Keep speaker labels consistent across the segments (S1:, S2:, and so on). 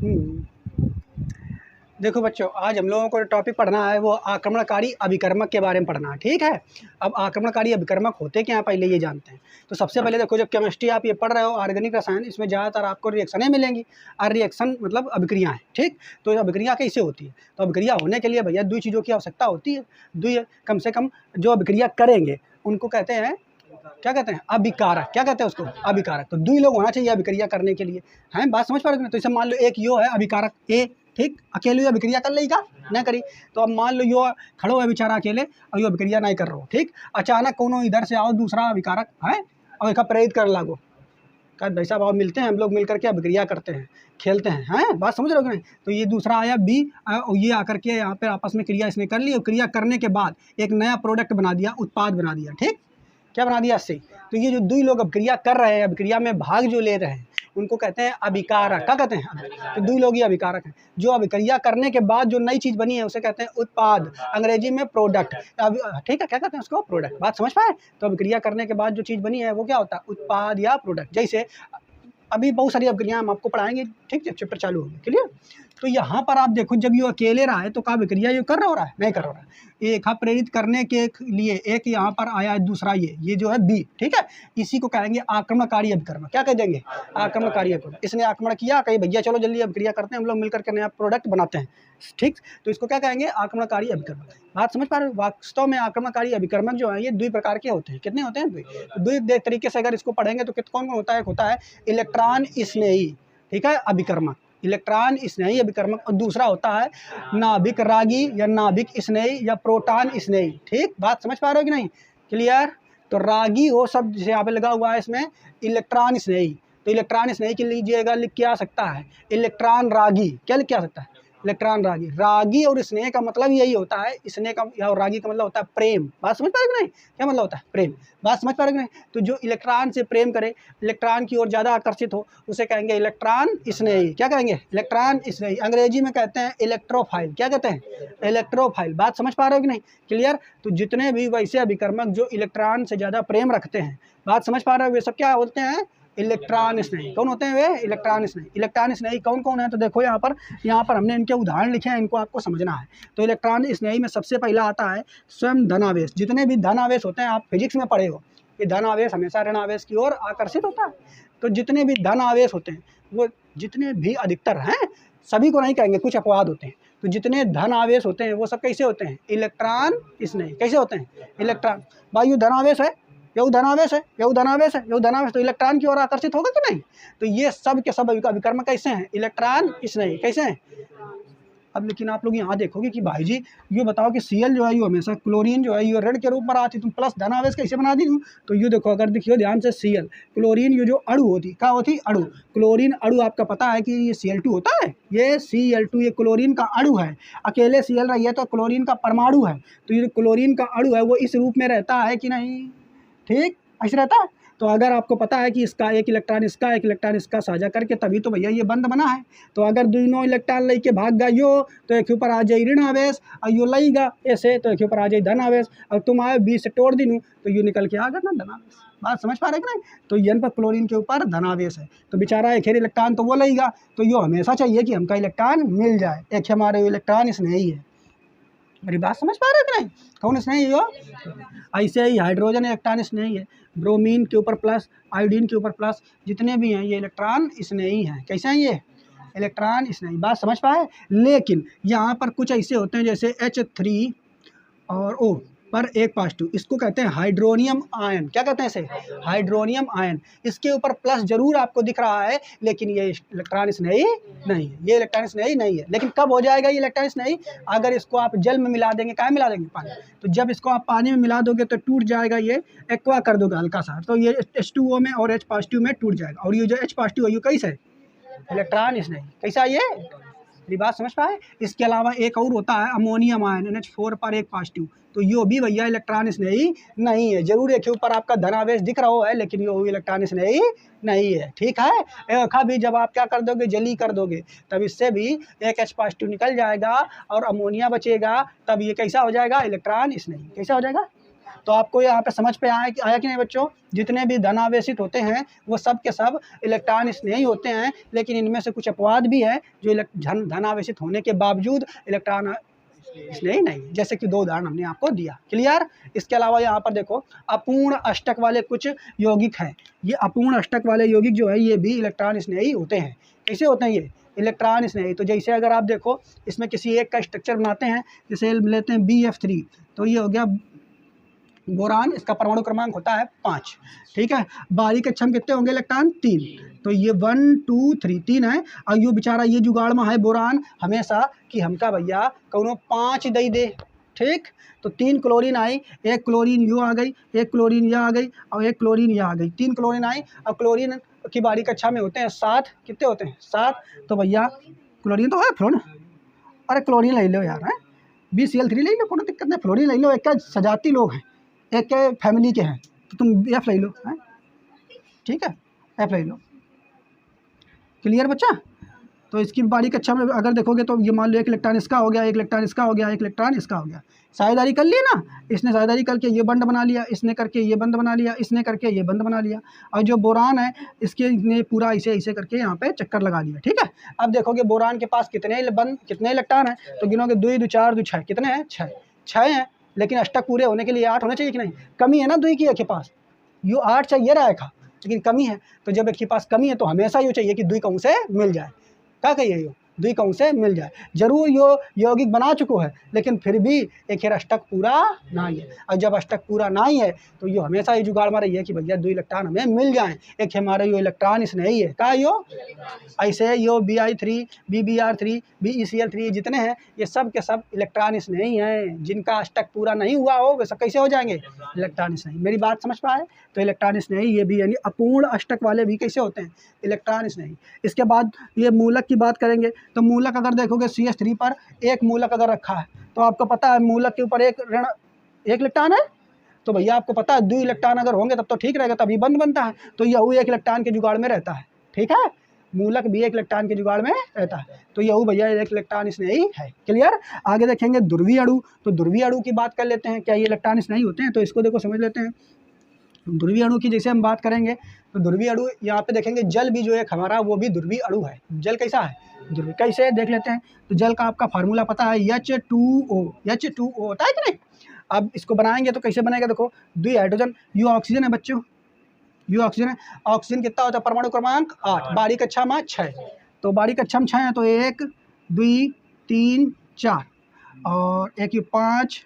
S1: हम्म। देखो बच्चों, आज हम लोगों को टॉपिक पढ़ना है वो आक्रमणकारी अभिकर्मक के बारे में पढ़ना है, ठीक है। अब आक्रमणकारी अभिकर्मक होते क्या हैं पहले ये जानते हैं। तो सबसे पहले देखो, जब केमिस्ट्री आप ये पढ़ रहे हो, ऑर्गेनिक रसायन, इसमें ज़्यादातर आपको रिएक्शनें मिलेंगी। और रिएक्शन मतलब अभिक्रिया है, ठीक। तो अभिक्रिया कैसे होती है, तो अभिक्रिया होने के लिए भैया दो चीज़ों की आवश्यकता होती है। दो कम से कम जो अभिक्रिया करेंगे उनको कहते हैं, क्या कहते हैं, अभिकारक। क्या कहते हैं उसको, अभिकारक। तो दो लोग होना चाहिए अभिक्रिया करने के लिए, हैं, बात समझ पा रहे हो। तो इसे मान लो एक यो है अभिकारक ए, ठीक, अकेले यो अभिक्रिया कर लेगा ना करी। तो अब मान लो यो खड़ो है बेचारा अकेले और यो अभिक्रिया नहीं कर रहा हो, ठीक। अचानक कोनो इधर से आओ दूसरा अभिकारक है और एक प्रेरित कर लागो, कहा भाई साहब आओ मिलते हैं, हम लोग मिल करके अभिक्रिया करते हैं, खेलते हैं, बात समझ रहे हो कि नहीं। तो ये दूसरा आया बी, ये आकर के यहाँ पे आपस में क्रिया इसने कर ली, और क्रिया करने के बाद एक नया प्रोडक्ट बना दिया, उत्पाद बना दिया, ठीक। क्या बना दिया इससे। तो ये जो दो लोग अभिक्रिया कर रहे हैं, अभिक्रिया में भाग जो ले रहे हैं, उनको कहते हैं अभिकारक। क्या कहते हैं, तो दो लोग ही अभिकारक हैं। जो अभिक्रिया करने के बाद जो नई चीज़ बनी है उसे कहते हैं उत्पाद, अंग्रेजी में प्रोडक्ट, ठीक है। क्या कहते हैं उसको, प्रोडक्ट। बात समझ पाए। तो अभिक्रिया करने के बाद जो चीज़ बनी है वो क्या होता है, उत्पाद या प्रोडक्ट। जैसे अभी बहुत सारी अभिक्रियाएं हम आपको पढ़ाएंगे, ठीक, जब चैप्टर चालू होगी, क्लियर। तो यहाँ पर आप देखो, जब ये अकेले रहा है तो क्या अभिक्रिया ये कर रहा हो रहा है, नहीं कर रहा है। एक प्रेरित करने के लिए एक यहाँ पर आया है दूसरा, ये जो है बी, ठीक है। इसी को कहेंगे आक्रमणकारी अभिकर्मक। क्या कह देंगे, आक्रमणकारी अभिकर्मक। इसने आक्रमण किया, कहीं भैया चलो जल्दी अभिक्रिया करते हैं, हम लोग मिलकर के नया प्रोडक्ट बनाते हैं, ठीक। तो इसको क्या कहेंगे, आक्रमणकारी अभिकर्मक। बात समझ पा रहे हो। वास्तव में आक्रमणकारी अभिकर्मक जो है ये दो प्रकार के होते हैं। कितने होते हैं, दो तरीके से अगर इसको पढ़ेंगे तो कौन कौन होता है। एक होता है इलेक्ट्रॉन स्नेही, ठीक है, अभिकर्मक, इलेक्ट्रॉन स्नेही अभिकर्मक। और दूसरा होता है नाभिक रागी या नाभिक स्नेही या प्रोटॉन स्नेही, ठीक। बात समझ पा रहे हो कि नहीं, क्लियर। तो रागी हो शब्द जैसे यहाँ पे लगा हुआ है इसमें इलेक्ट्रॉन स्नेही, तो इलेक्ट्रॉन स्नेही के लीजिएगा, लिख के आ सकता है इलेक्ट्रॉन रागी। क्या लिख के आ सकता है, इलेक्ट्रॉन रागी। रागी और स्नेह का मतलब यही होता है, स्नेह का या रागी का मतलब होता है प्रेम। बात समझ पा रहे कि नहीं, क्या मतलब होता है, प्रेम। बात समझ पा रहे कि नहीं। तो जो इलेक्ट्रॉन से प्रेम करे, इलेक्ट्रॉन की ओर ज़्यादा आकर्षित हो, उसे कहेंगे इलेक्ट्रॉन स्नेही। क्या कहेंगे, इलेक्ट्रॉन स्नेही। अंग्रेजी में कहते हैं इलेक्ट्रोफाइल। क्या कहते हैं, इलेक्ट्रोफाइल। बात समझ पा रहे हो कि नहीं, क्लियर। तो जितने भी वैसे अभिकर्मक जो इलेक्ट्रॉन से ज़्यादा प्रेम रखते हैं, बात समझ पा रहे हो, वे सब क्या होते हैं, इलेक्ट्रॉन स्नेही। कौन होते हैं वे, इलेक्ट्रॉन स्नेही। इलेक्ट्रॉन स्नेही कौन कौन है, तो देखो यहाँ पर हमने इनके उदाहरण लिखे हैं, इनको आपको समझना है। तो इलेक्ट्रॉन स्नेही में सबसे पहला आता है स्वयं धनावेश। जितने भी धनावेश होते हैं, आप फिजिक्स में पढ़े हो, ये धनावेश हमेशा ऋणावेश की ओर आकर्षित होता है। तो जितने भी धनावेश होते हैं, वो जितने भी अधिकतर हैं, सभी को नहीं कहेंगे, कुछ अपवाद होते हैं। तो जितने धन आवेश होते हैं वो सब कैसे होते हैं, इलेक्ट्रॉन स्नेही। कैसे होते हैं, इलेक्ट्रॉन। वायु धनावेश है, यू धनावेश है, यू धनावेश है, यू धनावेश, तो इलेक्ट्रॉन की ओर आकर्षित होगा कि नहीं। तो ये सब के सब अभिकर्मक कैसे हैं, इलेक्ट्रॉन स्नेही। कैसे हैं। अब लेकिन आप लोग यहाँ देखोगे कि भाई जी ये बताओ कि Cl जो है ये हमेशा क्लोरीन जो है ये ऋण के रूप में आती, तुम प्लस धनावेश कैसे बना दी हूँ। तो ये देखो, अगर देखियो ध्यान से Cl क्लोरीन, ये जो अणु होती, क्या होती, अणु। क्लोरीन अणु आपका पता है कि ये Cl2 होता है, ये Cl2 ये क्लोरीन का अणु है। अकेले Cl रही है तो क्लोरीन का परमाणु है। तो ये क्लोरीन का अणु है वो इस रूप में रहता है कि नहीं, ठीक, ऐसे रहता है। तो अगर आपको पता है कि इसका एक इलेक्ट्रॉन इसका, एक इलेक्ट्रॉन इसका साझा करके तभी तो भैया ये बंद बना है। तो अगर दोनों इलेक्ट्रॉन लेके भाग गया यो, तो एक ऊपर आ जाए ऋण आवेश, और यो लेगा ऐसे तो एक ऊपर आ जाए धन आवेश। और तुम आए 20 से तोड़ दी तो यू निकल के आ गया ना धन आवेश। बात समझ पा रहे कि नहीं। तो यन पर क्लोरीन के ऊपर धनावेश है, तो बेचारा एक ही इलेक्ट्रॉन तो वो लेगा। तो यो हमेशा चाहिए कि हमका इलेक्ट्रॉन मिल जाए। एक हमारे इलेक्ट्रॉन स्नेही है, मेरी बात समझ पा रहे हो कि नहीं, कौन स्नेही हो। ऐसे ही हाइड्रोजन इलेक्ट्रॉन स्नेही है, ब्रोमीन के ऊपर प्लस, आयोडीन के ऊपर प्लस, जितने भी हैं ये इलेक्ट्रॉन स्नेही हैं। कैसे हैं ये, इलेक्ट्रॉन स्नेही। बात समझ पाए। लेकिन यहाँ पर कुछ ऐसे होते हैं जैसे H3 और O पर एक पॉजिटिव, इसको कहते हैं हाइड्रोनियम आयन। क्या कहते हैं इसे, हाइड्रोनियम आयन। इसके ऊपर प्लस जरूर आपको दिख रहा है, लेकिन ये इलेक्ट्रॉन स्नेही नहीं है, ये इलेक्ट्रॉन स्नेही नहीं है। लेकिन कब हो जाएगा ये इलेक्ट्रॉन स्नेही, अगर इसको आप जल में मिला देंगे। क्या मिला देंगे, पानी। तो जब इसको आप पानी में मिला दोगे तो टूट जाएगा, ये एक्वा कर दोगे हल्का सा, तो ये H2O में और H पॉजिटिव में टूट जाएगा। और ये जो H पॉजिटिव है ये कैसे है, इलेक्ट्रॉन स्नेही। कैसा ये, मेरी बात समझ पाए। इसके अलावा एक और होता है अमोनियम आयन, NH4 पर एक पॉजिटिव, तो यो भी भैया इलेक्ट्रॉन स्नेही नहीं है। जरूर एक ऊपर आपका धनावेश दिख रहा है, लेकिन यो इलेक्ट्रॉन स्नेही नहीं है, ठीक है। एक भी जब आप क्या कर दोगे, जली कर दोगे, तब इससे भी एक H पॉजिटिव निकल जाएगा और अमोनिया बचेगा, तब ये कैसा हो जाएगा, इलेक्ट्रॉन स्नेही। कैसा हो जाएगा, तो आपको यहाँ पे समझ पे आया कि नहीं बच्चों? जितने भी धनावेशित होते हैं वो सब के सब इलेक्ट्रॉन स्नेही होते हैं, लेकिन इनमें से कुछ अपवाद भी हैं जो धनावेशित होने के बावजूद इलेक्ट्रॉन स्नेही नहीं, जैसे कि 2 उदाहरण हमने आपको दिया। क्लियर? इसके अलावा यहाँ पर देखो अपूर्ण अष्टक वाले कुछ यौगिक हैं। ये अपूर्ण अष्टक वाले यौगिक जो है ये भी इलेक्ट्रॉन स्नेही होते हैं। कैसे होते हैं ये इलेक्ट्रॉन स्नेही? तो जैसे अगर आप देखो इसमें किसी एक का स्ट्रक्चर बनाते हैं, जैसे लेते हैं BF3, तो ये हो गया बोरान, इसका परमाणु क्रमांक होता है 5। ठीक है, बारीक अच्छम कितने होंगे इलेक्ट्रॉन? 3। तो ये 1 2 3 3 है। और ये बेचारा ये जुगाड़ में है बोरान हमेशा कि हमका भैया कौनो 5 दई दे। ठीक, तो 3 क्लोरीन आई, 1 क्लोरीन यू आ गई, 1 क्लोरीन यह आ गई और 1 क्लोरीन यह आ गई। 3 क्लोरीन आई और क्लोरीन की बारीक अच्छा में होते हैं 7। कितने होते हैं? 7। तो भैया क्लोरीन तो है फ्लोरीन, अरे क्लोरीन ले लो यार, है BCl3 ले लो, कोई दिक्कत नहीं, फ्लोरीन ले लो। एक का सजाती लोग हैं, एक के फैमिली के हैं, तो तुम F ले लो, है ठीक है, F ले लो। क्लियर बच्चा? तो इसकी बारीक अच्छा में अगर देखोगे तो ये मान लो 1 इलेक्ट्रॉन इसका हो गया, 1 इलेक्ट्रॉन इसका हो गया, 1 इलेक्ट्रॉन इसका हो गया। साझेदारी कर ली ना, इसने साझेदारी करके ये बंद बना लिया, इसने करके ये बंद बना लिया, इसने करके ये बंद बना लिया। और जो बोरान है इसके ने पूरा ऐसे करके यहाँ पे चक्कर लगा लिया। ठीक है, अब देखोगे बोरान के पास कितने इलेक्ट्रॉन हैं, तो गिनोगे 2 2 4 2 6, कितने हैं? 6 हैं। लेकिन अष्टक पूरे होने के लिए 8 होने चाहिए कि नहीं? कमी है ना 2 की एक के पास, यू 8 चाहिए रहेगा, लेकिन कमी है। तो जब एक के पास कमी है तो हमेशा यूँ चाहिए कि 2 कहूँ से मिल जाए। क्या कहिए यो 2 कहूँ से मिल जाए। जरूर यो यौगिक बना चुको है, लेकिन फिर भी एक अष्टक पूरा नहीं है। और जब अष्टक पूरा नहीं है तो यो हमेशा ये जुगाड़ में रही है कि भैया 2 इलेक्ट्रॉन हमें मिल जाए। एक हमारा यो इलेक्ट्रॉन स्नेही है, क्या यो? ऐसे यो Bi3 BBr3 BeCl3 जितने हैं ये सब के सब इलेक्ट्रॉन स्नेही हैं। जिनका अष्टक पूरा नहीं हुआ हो वे सब कैसे हो जाएंगे? इलेक्ट्रॉन स्नेही। मेरी बात समझ पाए? तो इलेक्ट्रॉन स्नेही ये भी, यानी अपूर्ण अष्टक वाले भी कैसे होते हैं? इलेक्ट्रॉन स्नेही। इसके बाद ये मूलक की बात करेंगे, तो मूलक अगर देखोगे CH3 पर एक मूलक अगर रखा है तो आपको पता है मूलक के ऊपर एक इलेक्ट्रॉन है, तो भैया आपको पता है 2 इलेक्ट्रॉन अगर होंगे तब तो ठीक रहेगा, तभी बंद बनता है। तो यह 1 इलेक्ट्रॉन के जुगाड़ में रहता है। ठीक है, मूलक भी 1 इलेक्ट्रॉन के जुगाड़ में रहता है। तो यह भैया 1 इलेक्ट्रॉन स्नेही है। क्लियर? आगे देखेंगे ध्रुवीय अणु। तो ध्रुवीय अणु की बात कर लेते हैं, क्या ये इलेक्ट्रॉन स्नेही होते हैं? तो इसको देखो समझ लेते हैं। ध्रुवीय अणु की जैसे हम बात करेंगे तो ध्रुवीय अणु यहाँ पे देखेंगे जल भी जो एक हमारा वो भी ध्रुवीय अणु है। जल कैसा है? ध्रुवीय। कैसे देख लेते हैं, तो जल का आपका फार्मूला पता है H2O। H2O होता है कि नहीं? अब इसको बनाएंगे तो कैसे बनेगा? देखो 2 हाइड्रोजन, यू ऑक्सीजन है बच्चों, यू ऑक्सीजन है। ऑक्सीजन कितना होता है? परमाणु क्रमांक 8, बारीक अच्छा में 6। तो बारीक अच्छा में 6 है, तो 1 2 3 4 और 1 ये 5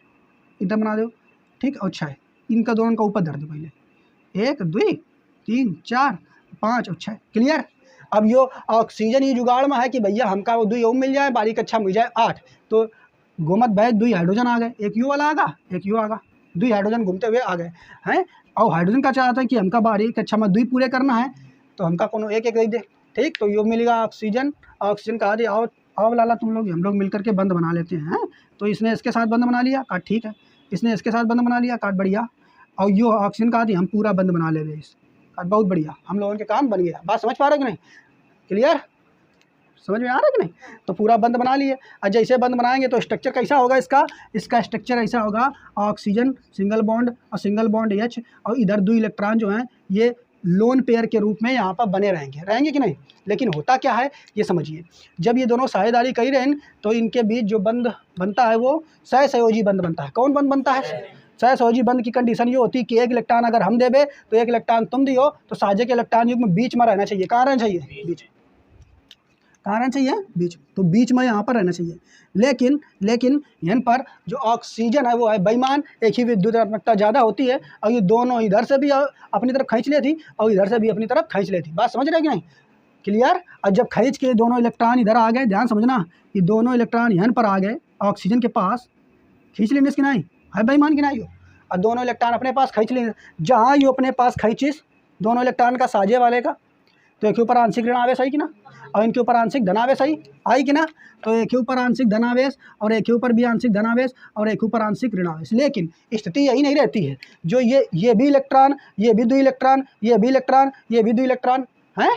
S1: इधर बना दो। ठीक, और 6 इनका दोनों का ऊपर धर दो पहले, 1 2 3 4 5 और 6। क्लियर? अब यो ऑक्सीजन ये जुगाड़ में है कि भैया हमका वो 2 मिल जाए, बारीक अच्छा मिल जाए 8। तो घूमत भाई 2 हाइड्रोजन आ गए, एक यू वाला आगा, एक यू आगा, 2 हाइड्रोजन घूमते हुए आ गए हैं। और हाइड्रोजन का चाहता है कि हमका बारीक अच्छा में 2 पूरे करना है, तो हमका कोनो एक दे दे। ठीक, तो यो मिलेगा ऑक्सीजन। ऑक्सीजन कहा दे आओ लाला तुम लोग, हम लोग मिल करके बंद बना लेते हैं। तो इसने इसके साथ बंद बना लिया, काट ठीक है। इसने इसके साथ बंद बना लिया, काट बढ़िया। और यो ऑक्सीजन कहा दी हम पूरा बंद बना ले इस, काट बहुत बढ़िया, हम लोगों के काम बन गया। बात समझ पा रहे कि नहीं? क्लियर? समझ में आ रहा है कि नहीं? तो पूरा बंद बना लिए। और जैसे बंद बनाएंगे तो स्ट्रक्चर कैसा होगा इसका स्ट्रक्चर ऐसा होगा, ऑक्सीजन सिंगल बॉन्ड और सिंगल बॉन्ड H, और इधर 2 इलेक्ट्रॉन जो हैं ये लोन पेयर के रूप में यहाँ पर बने रहेंगे कि नहीं? लेकिन होता क्या है ये समझिए, जब ये दोनों साझेदारी कर रहे हैं तो इनके बीच जो बंद बनता है वो सहसंयोजी बंद बनता है। कौन बंद बनता है? सहसंयोजी बंद की कंडीशन ये होती है कि 1 इलेक्ट्रॉन अगर हम देवे तो 1 इलेक्ट्रॉन तुम दियो, तो साझे के इलेक्ट्रॉन युग्म में बीच में रहना चाहिए। कहाँ रहना चाहिए? बीच। कहाँ रहना चाहिए? बीच। तो बीच में यहाँ पर रहना चाहिए। लेकिन यहाँ पर जो ऑक्सीजन है वो है बेईमान, एक ही विद्युतात्मकता ज़्यादा होती है, और ये दोनों इधर से भी अपनी तरफ खींच लेती और इधर से भी अपनी तरफ खींच लेती। बात समझ रहे कि नहीं? क्लियर? और जब खींच के दोनों इलेक्ट्रॉन इधर आ गए, ध्यान समझना, ये दोनों इलेक्ट्रॉन यहाँ पर आ गए ऑक्सीजन के पास, खींच लेने की नहीं है बेईमान की नहीं हो, और दोनों इलेक्ट्रॉन अपने पास खींच लेंगे। जहाँ ये अपने पास खींचिस दोनों इलेक्ट्रॉन का साझे वाले का, तो एक के ऊपर आंशिक ऋण आवेश आई कि ना, और इनके ऊपर आंशिक धनावेश आई कि ना। तो एक के ऊपर आंशिक धनावेश और एक के ऊपर भी आंशिक धनावेश और एक के ऊपर आंशिक ऋणावेश। लेकिन स्थिति यही नहीं रहती है, जो ये भी इलेक्ट्रॉन, ये भी 2 इलेक्ट्रॉन, ये भी इलेक्ट्रॉन, ये भी 2 इलेक्ट्रॉन हैं,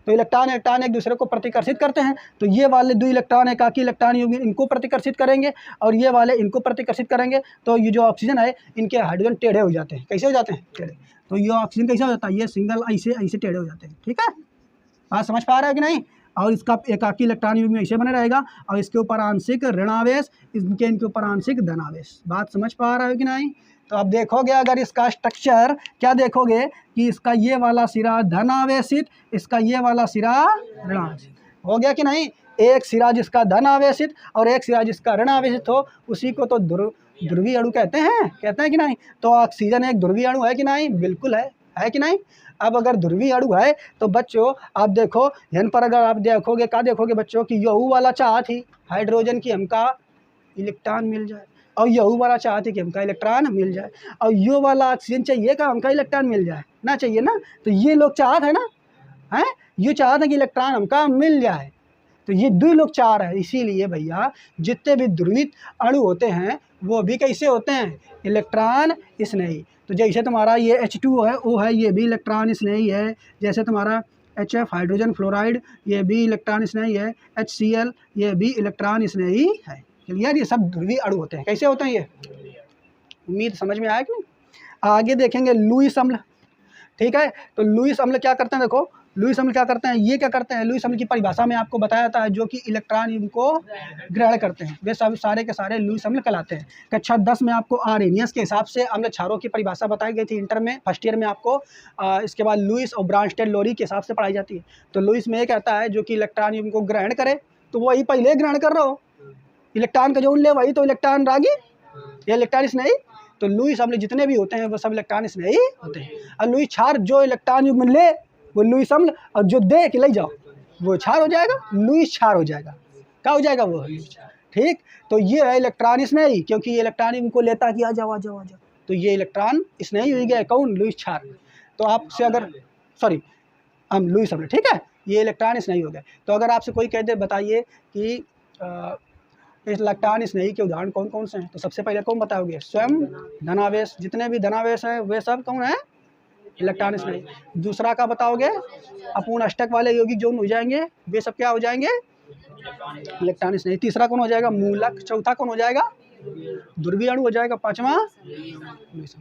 S1: तो इलेक्ट्रॉन इलेक्ट्रॉन एक दूसरे को प्रतिकर्षित करते हैं, तो ये वाले 2 इलेक्ट्रॉन एकाकी इलेक्ट्रॉन युग्मी इनको प्रतिकर्षित करेंगे और ये वाले इनको प्रतिकर्षित करेंगे, तो ये जो ऑक्सीजन है इनके हाइड्रोजन टेढ़े हो जाते हैं। कैसे हो जाते हैं? टेढ़े। तो ये ऑक्सीजन कैसे हो जाता है? ये सिंगल ऐसे ऐसे टेढ़े हो जाते हैं। ठीक है, बात समझ पा रहा है कि नहीं? और इसका एकाकी इलेक्ट्रॉन युग्म ऐसे बने रहेगा और इसके ऊपर आंशिक ऋणावेश, इनके ऊपर आंशिक धनावेश। बात समझ पा रहा है कि नहीं? तो अब देखोगे अगर इसका स्ट्रक्चर क्या देखोगे कि इसका ये वाला सिरा धनावेशित, इसका ये वाला सिरा ऋणावेशित। हो गया कि नहीं? एक सिरा जिसका धनावेशित और एक सिरा जिसका ऋणावेशित हो, उसी को तो ध्रुवीय अणु कहते हैं कि नहीं? तो ऑक्सीजन एक ध्रुवीय अणु है कि नहीं? बिल्कुल है कि नहीं? अब अगर ध्रुवीय अणु है तो बच्चों आप देखो यहाँ पर अगर आप देखोगे क्या देखोगे बच्चों कि यहू वाला चाहत ही हाइड्रोजन की हमका इलेक्ट्रॉन मिल जाए और यहू वाला चाहते कि हमका इलेक्ट्रॉन मिल जाए और यो वाला ऑक्सीजन चाहिए का हमका इलेक्ट्रॉन मिल जाए ना, चाहिए ना? तो ये लोग चाहते हैं ना, हैं ये चाहते हैं कि इलेक्ट्रॉन हमका मिल जाए, तो ये 2 लोग चाह रहे हैं। इसीलिए भैया जितने भी ध्रुवित अणु होते हैं वो भी कैसे होते हैं? इलेक्ट्रॉन स्नेही। तो जैसे तुम्हारा ये H2O है, O है, ये भी इलेक्ट्रॉन स्नेही है। जैसे तुम्हारा HF हाइड्रोजन फ्लोराइड ये भी इलेक्ट्रॉन स्नेही है। HCl ये भी इलेक्ट्रॉन स्नेही है। क्लियर? ये सब ध्रुवीय अणु होते हैं। कैसे होते हैं ये? उम्मीद समझ में आया कि नहीं? आगे देखेंगे लुईस अम्ल। ठीक है, तो लुईस अम्ल क्या करते हैं? देखो लुईस अम्ल क्या करते हैं, ये क्या करते हैं? लुईस अम्ल की परिभाषा में आपको बताया जाता है जो कि इलेक्ट्रॉन इनको ग्रहण करते हैं, वे सब सारे के सारे लुईस अम्ल कहलाते हैं। कक्षा 10 में आपको आर्हेनियस के हिसाब से अम्ल क्षारों की परिभाषा बताई गई थी इंटर में, फर्स्ट ईयर में आपको। इसके बाद लुईस और ब्रांस्टेड लोरी के हिसाब से पढ़ाई जाती है। तो लुईस में ये कहता है जो कि इलेक्ट्रॉन इनको ग्रहण करे, तो वही पहले ग्रहण कर रहा हो इलेक्ट्रॉन का जो ले वही तो इलेक्ट्रॉन रागी या इलेक्ट्रॉन स्नेही। तो लुईस अम्ल जितने भी होते हैं वो सब इलेक्ट्रॉन स्नेही होते हैं। और लुईस क्षार जो इलेक्ट्रॉन युग्म ले वो लुईस अम्ल, और जो दे के ले जाओ वो क्षार हो जाएगा, लुईस क्षार हो जाएगा। क्या हो जाएगा? वो लुईस क्षार। ठीक, तो ये है इलेक्ट्रॉन स्नेही, क्योंकि ये इलेक्ट्रॉन इनको लेता कि आ जाओ आ जाओ आ जाओ, तो ये इलेक्ट्रॉन स्नेही हो गया। कौन? लुईस क्षार। तो आपसे अगर सॉरी हम लुईस अम्ल, ठीक है, ये इलेक्ट्रॉन स्नेही हो गया। तो अगर आपसे कोई कहते बताइए कि इस इलेक्ट्रॉन स्नेही के उदाहरण कौन कौन से हैं, तो सबसे पहले कौन बताओगे? स्वयं धनावेश। जितने भी धनावेश हैं वे सब कौन है? इलेक्ट्रॉन स्नेही। दूसरा का बताओगे? अपूर्ण अष्टक वाले यौगिक जो हो जाएंगे वे सब क्या हो जाएंगे? इलेक्ट्रॉन स्नेही। तीसरा कौन हो जाएगा? मूलक। चौथा कौन हो जाएगा? ध्रुवीय अणु हो जाएगा। पांचवा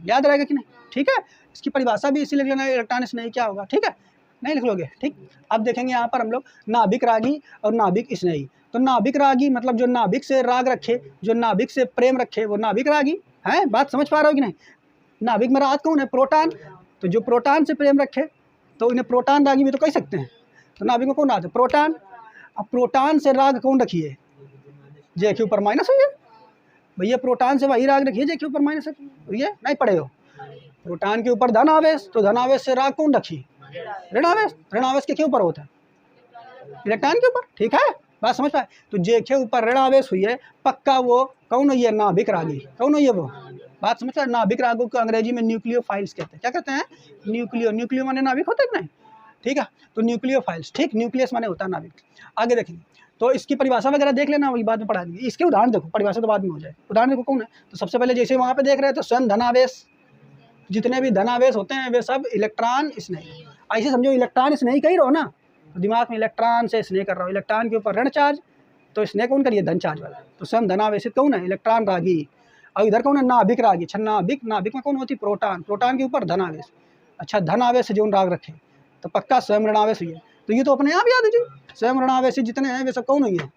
S1: याद रहेगा कि नहीं? ठीक है, इसकी परिभाषा भी इसीलिए लेना, इलेक्ट्रॉन स्नेही क्या होगा। ठीक है, नहीं लिख लोगे? ठीक। अब देखेंगे यहाँ पर हम लोग नाभिक रागी और नाभिक स्नेही। तो नाभिक रागी मतलब जो नाभिक से राग रखे, जो नाभिक से प्रेम रखे, वो नाभिक रागी है। बात समझ पा रहे हो कि नहीं? नाभिक में राग कौन है? प्रोटॉन। तो जो प्रोटॉन से प्रेम रखे तो इन्हें प्रोटॉन रागी भी तो कह सकते हैं। तो नाभिक में कौन आता है? प्रोटॉन। अब प्रोटॉन से राग कौन रखिए? जे के ऊपर माइनस हुई है भैया, प्रोटॉन से वही राग रखिए जे के ऊपर माइनस हुई है। नहीं पढ़े हो? प्रोटॉन के ऊपर धन आवेश, तो धन आवेश से राग कौन रखिए? ऋणावेश। ऋणावेश के ऊपर होता है? इलेक्ट्रॉन के ऊपर। ठीक है, बात समझ पाए? तो जे के ऊपर ऋणावेश हुई है, पक्का वो कौन हुई है? नाभिक रागी। कौन हुई है वो? बात समझ पाए? नाभिक रागों को अंग्रेजी में न्यूक्लियोफाइल्स कहते हैं। क्या कहते हैं? न्यूक्लियो माने नाभिक होता है कि नहीं? ठीक है, तो न्यूक्लियोफाइल्स। ठीक, न्यूक्लियस माने होता है नाभिक। आगे देखेंगे तो इसकी परिभाषा वगैरह देख लेना, वही बाद में पढ़ा देंगे। इसके उदाहरण देखो, परिभाषा तो बाद में हो जाए। उदाहरण देखो कौन है? तो सबसे पहले जैसे वहाँ पे देख रहे हैं तो स्वयं धनावेश, जितने भी धनावेश होते हैं वे सब इलेक्ट्रॉन स्नेही। ऐसे समझो इलेक्ट्रॉन स्नेही कह ही रहो ना, तो दिमाग में इलेक्ट्रॉन से स्नेह कर रहा हो। इलेक्ट्रॉन के ऊपर ऋण चार्ज, तो स्नेह कौन करिए? धन चार्ज वाला। तो स्वयं धनावेशित कौन है? इलेक्ट्रॉन रागी। और इधर कौन है? नाभिक रागी। अच्छा, नाभिक, नाभिक में कौन होती? प्रोटॉन। प्रोटॉन के ऊपर धनावेश। अच्छा, धनावेश से जो राग रखे तो पक्का स्वयं ऋणावेश हुई है। तो ये तो अपने आप याद है, स्वयं ऋणावेशी जितने हैं वे सब कौन हुई है?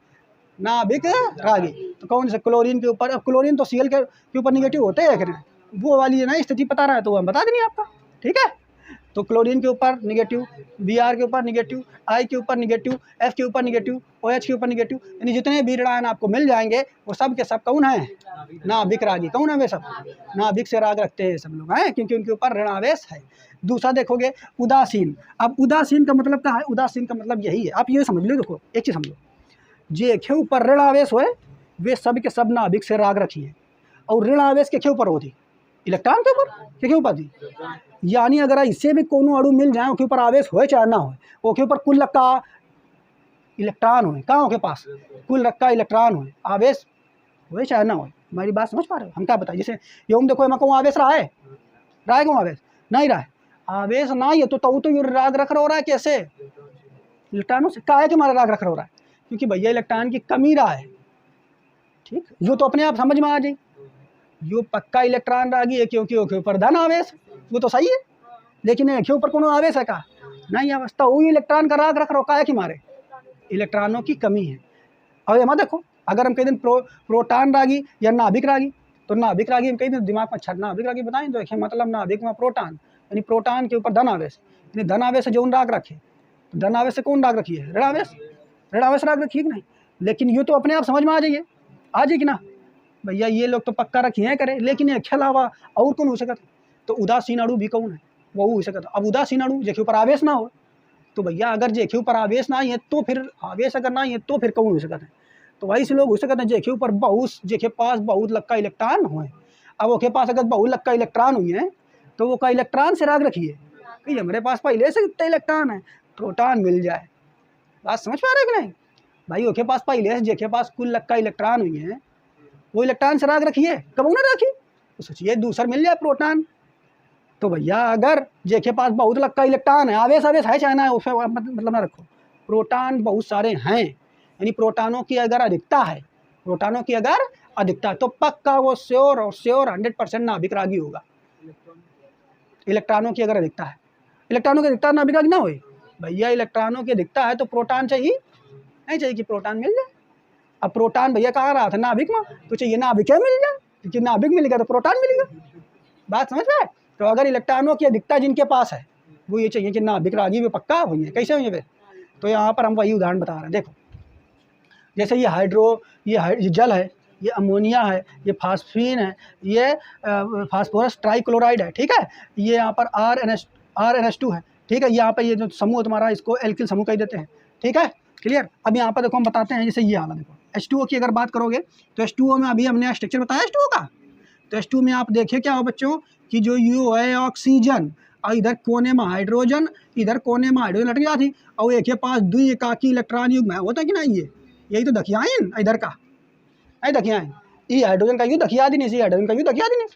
S1: नाभिक रागी। तो कौन से? क्लोरीन के ऊपर। अब क्लोरीन तो Cl के ऊपर निगेटिव होते हैं, वो वाली है ना स्थिति पता रहा है तो हम बता देंगे आपका। ठीक है, तो क्लोरीन के ऊपर निगेटिव, Br के ऊपर निगेटिव, I के ऊपर निगेटिव, F के ऊपर निगेटिव, OH के ऊपर निगेटिव, यानी जितने भी ऋणायन आपको मिल जाएंगे वो सब के सब कौन है? नाभिक रागी। कौन है वे सब? नाभिक से राग रखते हैं सब लोग हैं, क्योंकि उनके ऊपर ऋणावेश है। दूसरा देखोगे उदासीन। अब उदासीन का मतलब क्या है? उदासीन का मतलब यही है, आप ये समझ लो। देखो एक चीज़ समझो, जे के ऊपर ऋणावेश हुए वे सब के सब नाभिक से राग रखिए, और ऋणावेश के ऊपर होती? इलेक्ट्रॉन के ऊपर के ऊपर थी। यानी अगर इससे भी कोनो अणु मिल जाए उसके ऊपर आवेश हो चाहे ना हो, वो के ऊपर कुल रखा इलेक्ट्रॉन हो, कहाँ के पास कुल रखा इलेक्ट्रॉन हो, आवेश हो चाहे ना हो। हमारी बात समझ पा रहे हो? हम क्या बताए? जैसे योग देखो, मैं कहूँ आवेश रहा है क्यों? आवेश नहीं रहा है। आवेश ना ही है तो ये राग रख रहा हो रहा है कैसे? इलेक्ट्रॉनों से काहे के मारे राग रख हो रहा है, क्योंकि भैया इलेक्ट्रॉन की कमी रहा है। ठीक, यो तो अपने आप समझ में आ जाए, यो पक्का इलेक्ट्रॉन रागी है क्योंकि ओके ऊपर धन आवेश, वो तो सही है, लेकिन एक ऊपर कोनो आवेश है का नहीं अवस्था, वही इलेक्ट्रॉन का राग रख काहे के मारे, इलेक्ट्रॉनों की कमी है। और ये मत देखो, अगर हम कई दिन प्रोटॉन रागी या नाभिक रागी, तो नाभिक रागी हम कई दिन दिमाग में अच्छा नाभिक रागी बताएं तो देखिए, मतलब नाभिक में प्रोटॉन यानी प्रोटॉन के ऊपर धन आवेश, यानी धन आवेश से जो राग रखे, तो धन आवेश से कौन राग रखी है, ऋण आवेश, ऋण आवेश राग रखी है कि नहीं। लेकिन ये तो अपने आप समझ में आ जाइए कि ना भैया, ये लोग तो पक्का रखी हैं करे, लेकिन इसके अलावा और कौन हो सकता, तो उदासीन अणु भी कौन है, वो हो सकता। अब उदासीन अणु जेके ऊपर आवेश ना हो, तो भैया अगर जेके ऊपर आवेश ना है तो फिर आवेश अगर ना है तो फिर कौन हो सकता है, तो वही से लोग हो सकते हैं जेके ऊपर बहुत, जेके पास बहुत लक्का इलेक्ट्रॉन हुए। अब उसके पास अगर बहुत लक्का इलेक्ट्रॉन हुई है तो वो का इलेक्ट्रॉन से राग रखिए कि हमारे पास पहले से कितने इलेक्ट्रॉन है, प्रोटॉन मिल जाए। बात समझ पा रहे कि नहीं भाई, उसके पास पहले से जेके पास कुल लक्का इलेक्ट्रॉन हुई है, वो इलेक्ट्रॉन से राग रखिए, कब ना रखी, तो सोचिए दूसरा मिल जाए प्रोटॉन। तो भैया अगर जेके पास बहुत लक्का इलेक्ट्रॉन है, आवेश आवेश है चाहे ना है, उसमें मतलब ना रखो, प्रोटॉन बहुत सारे हैं, यानी प्रोटॉनों की अगर अधिकता है, प्रोटॉनों की अगर अधिकता तो पक्का वो श्योर और श्योर 100% नाभिक रागी होगा। इलेक्ट्रॉनों की अगर अधिकता है, इलेक्ट्रॉनों की अधिकता नाभिक रागी ना हो भैया, इलेक्ट्रॉनों की अधिकता है तो प्रोटॉन चाहिए, नहीं चाहिए कि प्रोटॉन मिल जाए। अब प्रोटॉन भैया कहाँ रहा था, नाभिक में, तो चाहिए नाभिक मिल जाए, क्योंकि नाभिक मिलेगा तो प्रोटॉन मिलेगा। बात समझ में। तो अगर इलेक्ट्रॉनों की अधिकता जिनके पास है वो ये चाहिए कि नाभिक रागी भी पक्का हुई है, कैसे हुई है, तो यहाँ पर हम वही उदाहरण बता रहे हैं। देखो जैसे ये हाइड्रो, ये जल है, ये अमोनिया है, ये फास्फीन है, ये फास्फोरस ट्राइक्लोराइड है, ठीक है, ये यहाँ पर RNH2 है, ठीक है, यहाँ पर ये जो समूह तुम्हारा इसको एल्किल समूह कह देते हैं, ठीक है, क्लियर। अब यहाँ पर देखो हम बताते हैं, जैसे ये आला देखो H2O की अगर बात करोगे तो H2O में अभी हमने स्ट्रक्चर बताया H2O का, तो H2O में आप देखिए क्या हो बच्चों कि जो U है ऑक्सीजन, और इधर कोने में हाइड्रोजन, इधर कोने में हाइड्रोजन लटक जाती, और एक के पास दुई एकाकी इलेक्ट्रॉन युग्म है, होता कि नहीं, ये यही तो दखिया है इधर का, नहीं दखिया है, ये हाइड्रोजन का यू दखिया दी नहीं, हाइड्रोजन का यू दखिया दी नहीं।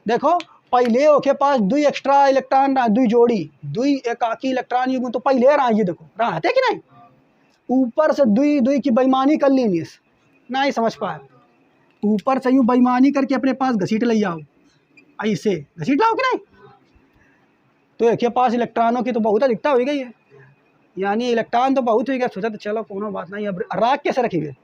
S1: देखो पहले ओके पास दुई एक्स्ट्रा इलेक्ट्रॉन, दुई जोड़ी, दुई एकाकी इलेक्ट्रॉन युग्म तो पहले रहा, ये देखो रहते कि नहीं, ऊपर से दुई दुई की बेईमानी कर ली नहीं समझ पाए, ऊपर से यूँ बेईमानी करके अपने पास घसीट ले आओ, ऐसे घसीट लाओ कि नहीं, तो एक के पास इलेक्ट्रॉनों की तो बहुत अधिकता हो गई है, यानी इलेक्ट्रॉन तो बहुत हो गया। सोचा तो चलो कोनो बात नहीं, अब राग कैसे रखेंगे,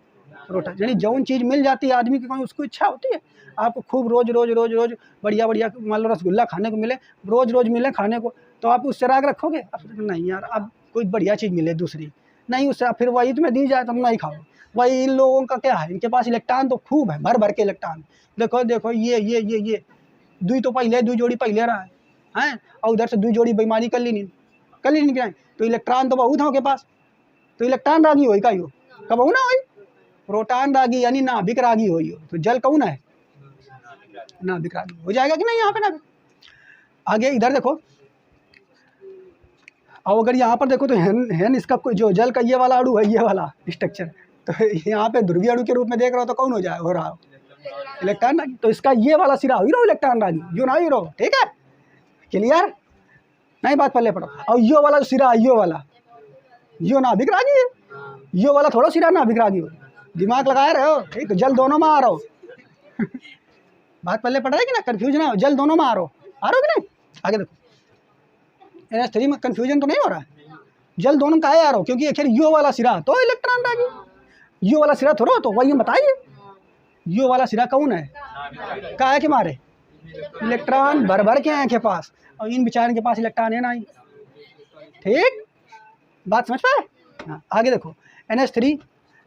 S1: प्रोटॉन, यानी जौन चीज़ मिल जाती है आदमी की, उसको इच्छा होती है आपको खूब रोज रोज रोज रोज बढ़िया बढ़िया मान लो रसगुल्ला खाने को मिले, रोज रोज मिले खाने को, तो आप उससे राग रखोगे, अब नहीं यार अब कोई बढ़िया चीज़ मिले दूसरी, नहीं उससे फिर वही तुम्हें दी जाए तुम नहीं खाओ। वही इन लोगों का क्या है, इनके पास इलेक्ट्रॉन तो खूब है, भर भर के इलेक्ट्रॉन, देखो देखो ये दुई तो पहले, दुई जोड़ी पहले रहा है, और उधर से दुई जोड़ी बेईमानी कर ली नहीं क्या, तो इलेक्ट्रॉन तो बहुत है उनके पास, तो इलेक्ट्रॉन रागी हो का, कब हो ना हो प्रोटॉन रागी यानी नाभिक रागी हो, तो जल कौन है, नाभिक रागी हो जाएगा कि नहीं यहाँ पे नाभिक। आगे इधर देखो, और अगर यहाँ पर देखो तो हेन इसका कोई जो जल का ये वाला अणु है, ये वाला स्ट्रक्चर, तो यहाँ पे ध्रुवीय अणु के रूप में देख रहा हो तो कौन हो जाए, हो रहा हो इलेक्ट्रॉन रागी, तो इसका ये वाला सिरा हो इलेक्ट्रॉन रागी, यो ना हो, ठीक है, क्लियर, नहीं बात पहले पढ़ो। और यो वाला सिरा, यो वाला यो नाभिक रागी है, यो वाला थोड़ा सिरा नाभिक रागी हो, दिमाग लगाए रहे हो, ठीक, जल दोनों में आ रहा हो बात पहले पढ़ रहे कि ना, कंफ्यूजन है, जल दोनों में आ रहा हो कि नहीं। आगे देखो NH3 में कंफ्यूजन तो नहीं हो रहा है, जल दोनों का आ रहा हो, क्योंकि आखिर यो वाला सिरा तो इलेक्ट्रॉन रागी, यो वाला सिरा थोड़ा, तो वही बताइए यो वाला सिरा कौन है, काहे के मारे, इलेक्ट्रॉन भर भर के हैं के पास, और इन बेचारे के पास इलेक्ट्रॉन है नहीं, ठीक, बात समझ पाए। हाँ आगे देखो NH3,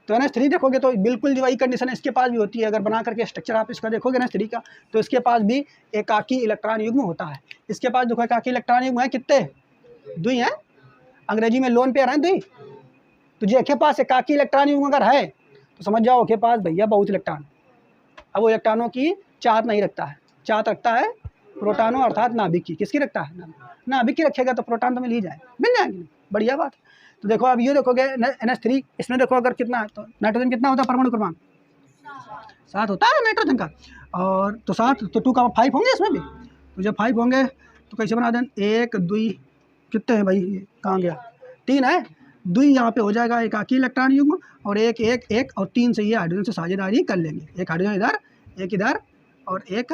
S1: तो NH3 देखोगे तो बिल्कुल जो वही कंडीशन इसके पास भी होती है, अगर बना करके स्ट्रक्चर आप इसका देखोगे NH3 का, तो इसके पास भी एकाकी इलेक्ट्रॉन युग्म होता है, इसके पास देखो एकाकी इलेक्ट्रॉन युग्म है कितने, दुई हैं, अंग्रेजी में लोन पेयर हैं दुई, तो जिसके पास एकाकी इलेक्ट्रॉन युग्म अगर है तो समझ जाओ के पास भैया बहुत इलेक्ट्रॉन, अब वो इलेक्ट्रॉनों की चाहत नहीं रखता है, चाहत रखता है प्रोटॉनों अर्थात नाभिक की, किसकी रखता है, नाभिक की रखेगा तो प्रोटॉन तो मिल ही जाए, मिल जाएंगे, बढ़िया बात। तो देखो अब ये देखोगे NH3, इसमें देखो अगर कितना है, तो नाइट्रोजन कितना होता है परमाणु क्रमांक 7 होता है नाइट्रोजन का, और तो 7 तो 2 का 5 होंगे इसमें भी, तो जब 5 होंगे तो कैसे बना दें, 1 2 कितने हैं भाई, कहाँ गया, 3 है, दुई यहाँ पे हो जाएगा एकाकी इलेक्ट्रॉन युग्म, और एक एक एक और 3 से ये हाइड्रोजन से साझेदारी कर लेंगे, एक हाइड्रोजन इधर, एक इधर और एक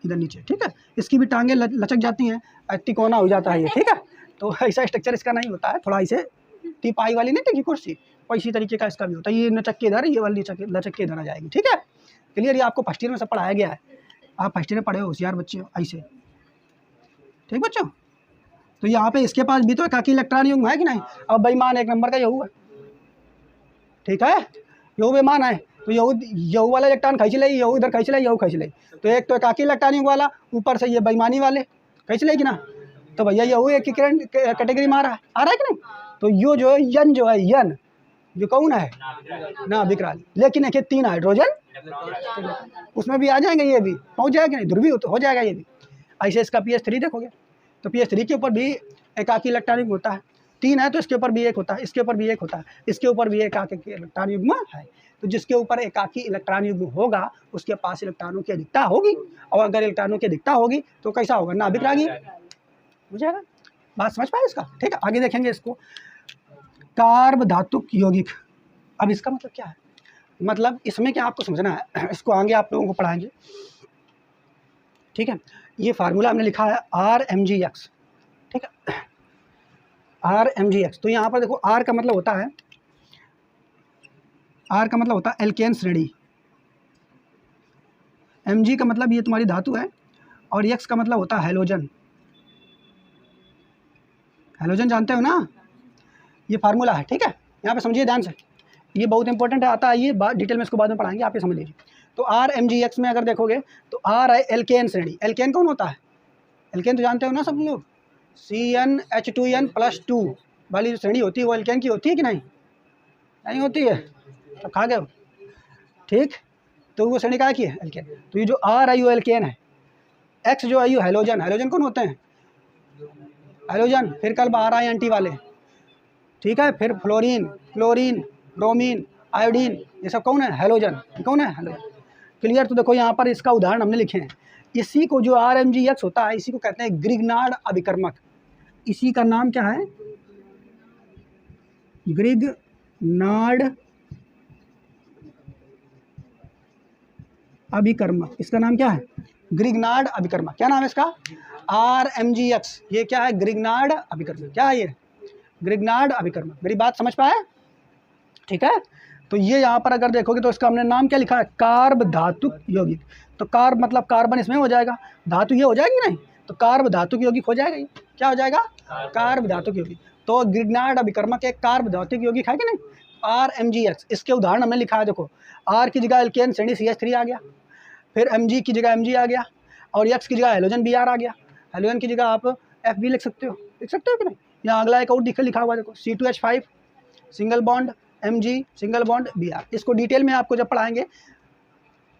S1: इधर नीचे, ठीक है। इसकी भी टांगें लचक जाती हैं, तिकोना हो जाता है ये, ठीक है। तो ऐसा स्ट्रक्चर इसका नहीं होता है, थोड़ा ऐसे टिपाई वाली नहीं टेकी कुर्सी, और इसी तरीके का इसका भी होता है। ये लचक के इधर, ये वाली लचक के इधर आ जाएगी, ठीक है। क्लियर, ये आपको फर्स्ट ईयर में सब पढ़ाया गया है, आप फर्स्ट ईयर में पढ़े हो, होशियार बच्चे हो ऐसे, ठीक बच्चों। तो यहाँ पे इसके पास भी तो एकाकी इलेक्ट्रॉन युग्म है कि नहीं। अब बेईमान एक नंबर का यहू है, ठीक है, यहू बेईमान है, तो यहू वाला इलेक्ट्रॉन खींच ले, यहू इधर खींच ले, यहू खींच ले, तो एक तो एकाकी इलेक्ट्रॉन युग्म वाला, ऊपर से ये बेईमानी वाले खींच ले कि ना, तो भैया यहू एक की कैटेगरी में आ रहा है कि नहीं। तो यो जो है यन, जो है यन, जो कौन है ना विकराली, लेकिन एक 3 हाइड्रोजन उसमें भी आ जाएंगे, ये भी पहुँच जाएगा नहीं, ध्रुवी हो जाएगा ये भी। ऐसे इसका pH3 देखोगे तो pH3 के ऊपर भी एकाकी इलेक्ट्रॉन युग्म होता है, 3 है तो इसके ऊपर भी एक होता है, इसके ऊपर भी एक होता है, इसके ऊपर भी एकाकी इलेक्ट्रॉन युग्म है। तो जिसके ऊपर एकाकी इलेक्ट्रॉन युग्म होगा उसके पास इलेक्ट्रॉनों की अधिकता होगी, और अगर इलेक्ट्रॉनों की अधिकता होगी तो कैसा होगा, नाभिक रागी हो जाएगा। बात समझ पाए इसका, ठीक है। आगे देखेंगे इसको, कार्ब धातुक यौगिक। अब इसका मतलब क्या है, मतलब इसमें क्या आपको समझना है, इसको आगे आप लोगों को पढ़ाएंगे, ठीक है। ये फार्मूला हमने लिखा है RMgX, ठीक है, RMgX। तो यहाँ पर देखो R का मतलब होता है, R का मतलब होता है एल्केन श्रेणी, Mg का मतलब ये तुम्हारी धातु है, और X का मतलब होता है हैलोजन। हैलोजन जानते हो ना, ये फार्मूला है, ठीक है। यहाँ पे समझिए ध्यान से, ये बहुत इंपॉर्टेंट आता है, ये डिटेल में इसको बाद में पढ़ाएंगे, आप ये समझ लीजिए। तो RMgX में अगर देखोगे तो R है एल्केन श्रेणी। एल्केन कौन होता है, एल्केन तो जानते हो ना सब लोग, CnH2n+2 वाली जो श्रेणी होती है वो एल्केन की होती है कि नहीं, नहीं होती है, तो खा गए हो, ठीक। तो वो श्रेणी क्या की है, एल्केन। तो ये जो R है वो एल्केन है, X जो है ये हैलोजन। हैलोजन कौन होते हैं, हैलोजन, फिर कल RINT वाले, ठीक है, फिर फ्लोरीन, क्लोरीन, ब्रोमीन, आयोडीन, ये सब कौन है, हैलोजन, कौन है, हैलोजन। क्लियर। तो देखो यहाँ पर इसका उदाहरण हमने लिखे हैं, इसी को जो RMgX होता है इसी को कहते हैं ग्रिग्नार्ड अभिकर्मक। इसी का नाम क्या है, ग्रिग्नार्ड अभिकर्मक। इसका नाम क्या है, ग्रिग्नार्ड अभिकर्मक। क्या नाम है इसका, RMgX। ये क्या है, ग्रिग्नार्ड अभिकर्मक। क्या है ये, ग्रिग्नार्ड अभिकर्मक। मेरी बात समझ पाए, ठीक है। तो ये यहाँ पर अगर देखोगे तो इसका हमने नाम क्या लिखा है, कार्ब धातुक यौगिक। तो कार्ब मतलब कार्बन इसमें हो जाएगा, धातु ये हो जाएगी नहीं, तो कार्ब धातुक यौगिक हो जाएगा। ये क्या हो जाएगा, कार्ब धातुक यौगिक। तो ग्रिग्नार्ड अभिकर्मक एक कार्ब धातुक यौगिक है कि नहीं, RMgX। इसके उदाहरण हमने लिखा है, देखो R की जगह एल्केन श्रेणी CH3 आ गया, फिर Mg की जगह Mg आ गया, और X की जगह हैलोजन Br आ गया। हैलोजन की जगह आप Fb लिख सकते हो कि नहीं। यहाँ अगला एक और लिखा हुआ देखो, C2H5 single bond Mg single bond Br। इसको डिटेल में आपको जब पढ़ाएंगे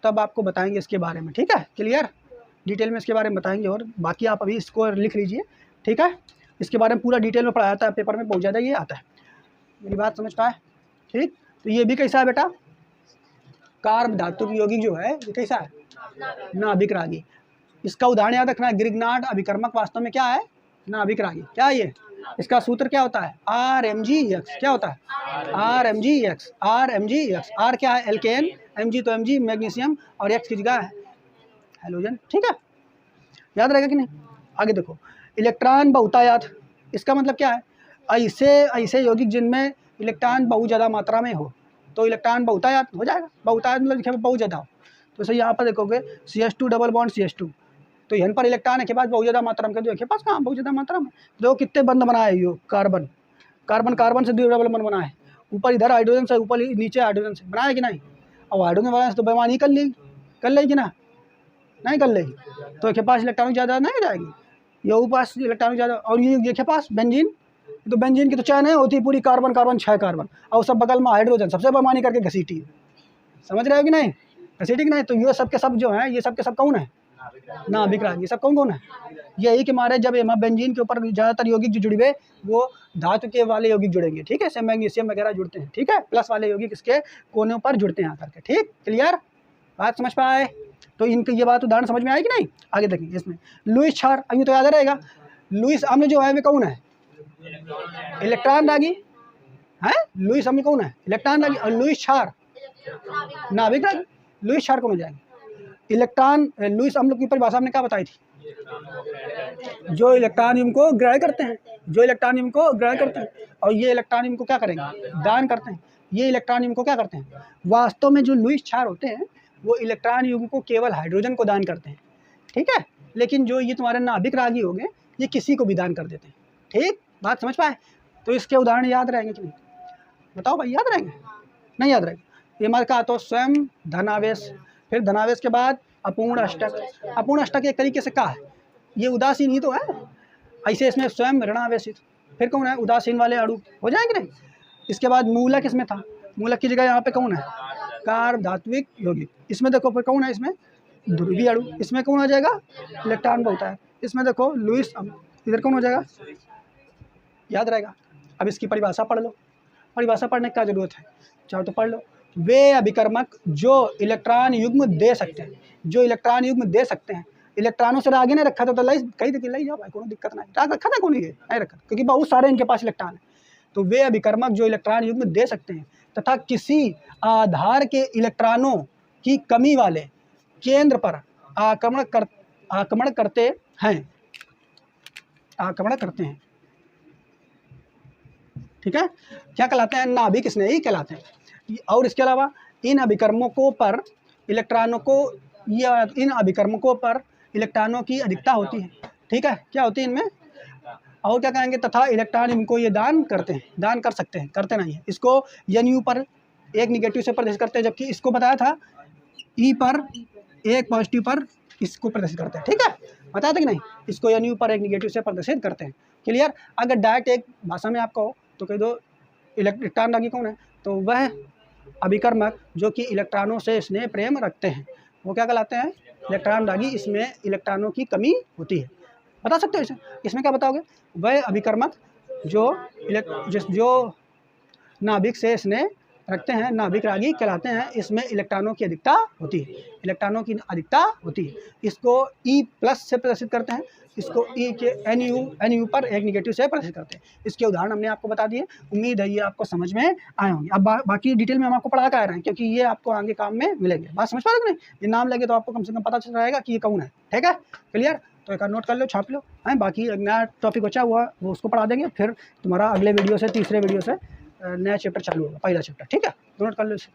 S1: तब आपको बताएंगे इसके बारे में, ठीक है। क्लियर, डिटेल में इसके बारे में बताएंगे, और बाकी आप अभी इसको लिख लीजिए, ठीक है। इसके बारे में पूरा डिटेल में पढ़ाया जाता है, पेपर में बहुत ज़्यादा ये आता है। मेरी बात समझ पाए, ठीक। तो ये भी कैसा है बेटा, कार्ब धातुक यौगिक जो है ये कैसा है, नाभिक रागी। इसका उदाहरण याद रखना है, ग्रिग्नार्ड अभिकर्मक वास्तव में क्या है, नाभिक रागी। क्या है ये, इसका सूत्र क्या होता है, RMgX। क्या होता है, RMgX, RMgX। R क्या है, एल्केन, Mg तो Mg मैग्नीशियम, और X की जगह है हैलोजन, ठीक है। याद रहेगा कि नहीं। आगे देखो, इलेक्ट्रॉन बहुतायत। इसका मतलब क्या है, ऐसे यौगिक जिनमें इलेक्ट्रॉन बहुत ज़्यादा मात्रा में हो तो इलेक्ट्रॉन बहुतायत हो जाएगा। बहुतायत मतलब लिखे बहुत ज़्यादा हो, तो सही यहाँ पर देखोगे CH2 डबल बॉन्ड CH2, तो यहाँ पर इलेक्ट्रॉन है के पास बहुत ज़्यादा मात्रा में, तो के पास कहाँ बहुत ज़्यादा मात्रा में। देखो कितने बंद बनाए, यो कार्बन, कार्बन कार्बन से 2 डबल बंद बनाए, ऊपर इधर हाइड्रोजन से, ऊपर नीचे हाइड्रोजन से बनाए कि नहीं। और हाइड्रोजन वाला से तो बेईमानी कर ली कि ना, नहीं कर लेगी, तो के पास इलेक्ट्रॉन ज़्यादा नहीं हो जाएगी, ये पास इलेक्ट्रॉन ज़्यादा। और ये के पास बेंजीन, तो बेंजीन की तो चैन है होती पूरी कार्बन कार्बन 6 कार्बन, और सब बगल में हाइड्रोजन, सबसे बेईमानी करके घसीटी है। समझ रहे हो कि नहीं, घसीटी कि नहीं। तो ये सब के सब जो हैं, ये सब के सब कौन है, नाभिक रागी। ये सब कौन कौन है, यही के मारे जब बेंजीन के ऊपर ज़्यादातर यौगिक जो जुड़े हुए वो धातु के वाले यौगिक जुड़ेंगे, ठीक है। जैसे मैग्नीशियम वगैरह जुड़ते हैं, ठीक है, प्लस वाले यौगिक इसके कोनों पर जुड़ते हैं आकर के, ठीक। क्लियर, बात समझ पाए। तो इनकी ये बात उदाहरण समझ में आएगी नहीं। आगे देखेंगे इसमें लुईस क्षार, अभी तो याद रहेगा। लुईस अम्ल जो है वे कौन है, इलेक्ट्रॉन रागी, है लुईस अम्ल कौन है, इलेक्ट्रॉन रागी। और लुईस क्षार नाभिक रागी, लुईस क्षार कौन हो जाएगा, इलेक्ट्रॉन। लुईस अम्ल की परिभाषा आपने क्या बताई थी, जो इलेक्ट्रॉन युग्म को ग्रहण करते हैं, जो इलेक्ट्रॉन युग्म को ग्रहण करते हैं, और ये इलेक्ट्रॉन युग्म को क्या करेंगे, दान करते हैं। ये इलेक्ट्रॉन युग्म को क्या करते हैं, वास्तव में जो लुईस क्षार होते हैं वो इलेक्ट्रॉन युग्म को केवल हाइड्रोजन को दान करते हैं, ठीक है। लेकिन जो ये तुम्हारे नाभिक रागी हो गए ये किसी को भी दान कर देते हैं, ठीक, बात समझ पाए। तो इसके उदाहरण याद रहेंगे कि नहीं, बताओ भाई, याद रहेंगे, नहीं याद रहेंगे। ये हमारे कहा तो स्वयं धनावेश, फिर धनावेश के बाद अपूर्ण अष्टक। अपूर्ण अष्टक एक तरीके से क्या है, ये उदासीन ही तो है, ऐसे इसमें स्वयं ऋणावेशित। फिर कौन है, उदासीन वाले अणु हो जाएंगे नहीं। इसके बाद मूलक इसमें था, मूलक की जगह यहाँ पे कौन है, कार्ब धात्विक यौगिक। इसमें देखो फिर कौन है, इसमें ध्रुवीय अणु। इसमें कौन हो जाएगा, इलेक्ट्रॉन बहुत है। इसमें देखो लुईस, इधर कौन हो जाएगा, याद रहेगा। अब इसकी परिभाषा पढ़ लो, परिभाषा पढ़ने की क्या जरूरत है, चाहो तो पढ़ लो। वे अभिकर्मक जो इलेक्ट्रॉन युग्म दे सकते हैं, जो इलेक्ट्रॉन युग्म दे सकते हैं। इलेक्ट्रॉनों से आगे नहीं रखा था तो लाई कही थी, लाई जाओ भाई, कोई दिक्कत नहीं, राग रखा था कौन, नहीं रखा, क्योंकि बहुत सारे इनके पास इलेक्ट्रॉन है। तो वे अभिकर्मक जो इलेक्ट्रॉन युग्म दे सकते हैं तथा किसी आधार के इलेक्ट्रॉनों की कमी वाले केंद्र पर आक्रमण करते हैं, आक्रमण करते हैं, ठीक है, क्या कहलाते हैं, नाभिक स्नेही कहलाते हैं। और इसके अलावा इन अभिकर्मकों पर इलेक्ट्रॉनों को, या इन अभिकर्मकों पर इलेक्ट्रॉनों की अधिकता होती है, ठीक है, क्या होती है इनमें। और क्या कहेंगे, तथा इलेक्ट्रॉन इनको ये दान करते हैं, दान कर सकते हैं, करते नहीं है। इसको NU पर एक निगेटिव से प्रदर्शित करते हैं, जबकि इसको बताया था E पर एक पॉजिटिव पर इसको प्रदर्शित करते हैं, ठीक है, बताया था कि नहीं। इसको NU पर एक निगेटिव से प्रदर्शित करते हैं, क्लियर। अगर डायरेक्ट एक भाषा में आपको हो तो कह दो इलेक्ट्रॉन रागी कौन है, तो वह अभिकर्मक जो कि इलेक्ट्रॉनों से स्नेह प्रेम रखते हैं, वो क्या कहलाते हैं, इलेक्ट्रॉन रागी। इसमें इलेक्ट्रॉनों की कमी होती है, बता सकते हो इसे, इसमें क्या बताओगे, वह अभिकर्मक जो नाभिक से स्नेह रखते हैं, नाभिक रागी कहलाते हैं। इसमें इलेक्ट्रॉनों की अधिकता होती है, इलेक्ट्रॉनों की अधिकता होती है। इसको E+ से प्रदर्शित करते हैं, इसको E के NU पर एक निगेटिव से प्रदर्शित करते हैं। इसके उदाहरण हमने आपको बता दिए, उम्मीद है ये आपको समझ में आए होंगे। अब बाकी डिटेल में हम आपको पढ़ा कर आ रहे हैं, क्योंकि ये आपको आगे काम में मिलेंगे। बात समझ पा रहे हो कि नहीं, ये नाम लगे तो आपको कम से कम पता चल रहेगा कि ये कौन है, ठीक है, क्लियर। तो एक नोट कर लो, छाप लो, है। बाकी नया टॉपिक बचा हुआ वो उसको पढ़ा देंगे, फिर तुम्हारा अगले वीडियो से, तीसरे वीडियो से नया चैप्टर चालू होगा, पहला चैप्टर, ठीक है, नोट कर लो इसे।